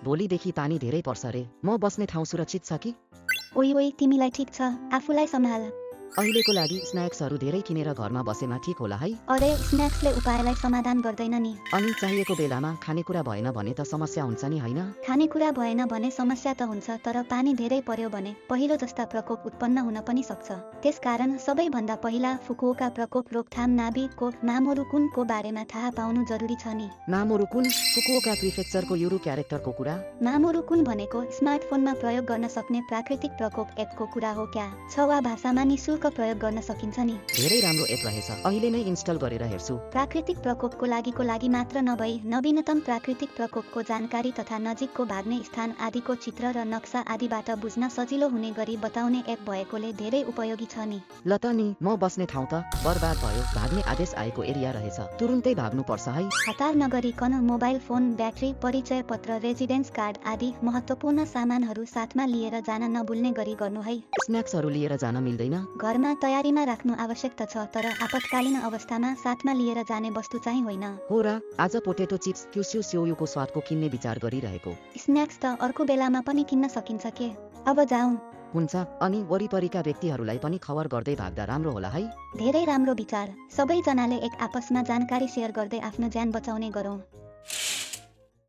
भोलिदेखि पानी धेरै पर्छ रे। म बस्ने ठाउँ सुरक्षित छ कि? ओइ ओइ तिमीलाई ठिक छ, आफूलाई सम्हाल। अहिलेको लागि स्न्याक्सहरू धेरै किनेर घरमा बसेमा ठिक होला है। अरे स्न्याक्सले उपायलाई समाधान गर्दैन नि। अनि चाहिएको बेलामा खानेकुरा भएन भने त समस्या हुन्छ नि हैन? खानेकुरा भएन भने समस्या त हुन्छ, तर पानी धेरै पर्यो भने पहिलो जस्ता प्रकोप उत्पन्न हुन पनि सक्छ। त्यसकारण सबैभन्दा पहिला फुकुओका प्रकोप रोकथाम नाभिकको मामोरुकुनको बारेमा थाहा पाउनु जरुरी छ नि। मामोरुकुन फुकुओका प्रिफेक्चरको युरु क्यारेक्टरको कुरा? मामोरुकुन भनेको स्मार्टफोनमा प्रयोग गर्न सक्ने प्राकृतिक प्रकोप एपको कुरा हो क्या? छवा भाषामा निशुल्क प्रयोग गर्न सकिन्छ नि। धेरै राम्रो एप रहेछ, अहिले नै इन्स्टल गरेर हेर्छु। प्राकृतिक प्रकोपको लागि मात्र नभई नवीनतम प्राकृतिक प्रकोपको जानकारी तथा नजिकको भाग्ने स्थान आदिको चित्र र नक्सा आदिबाट बुझ्न सजिलो हुने गरी बताउने एप भएकोले धेरै उपयोगी छ नि। ल त नि, म बस्ने ठाउँ त बर्बाद भयो, भाग्ने आदेश आएको एरिया रहेछ, तुरुन्तै भाग्नु पर्छ है। हतार नगरिकन मोबाइल फोन, ब्याट्री, परिचय पत्र, रेजिडेन्स कार्ड आदि महत्त्वपूर्ण सामानहरू साथमा लिएर जान नभुल्ने गरी गर्नु है। स्न्याक्सहरू लिएर जान मिल्दैन? घरमा तयारीमा राख्नु आवश्यक त छ, तर आपतकालीन अवस्थामा साथमा लिएर जाने वस्तु चाहिँ होइन। हो र, आज पोटेटो चिप्स क्युस्यु स्योयुको स्वादको किन्ने विचार गरिरहेको। स्न्याक्स त अर्को बेलामा पनि किन्न सकिन्छ के? अब जाउँ। हुन्छ, अनि वरिपरिका व्यक्तिहरूलाई पनि खबर गर्दै भाग्दा राम्रो होला है। धेरै राम्रो विचार। सबैजनाले एक आपसमा जानकारी सेयर गर्दै आफ्नो ज्यान बचाउने गरौँ।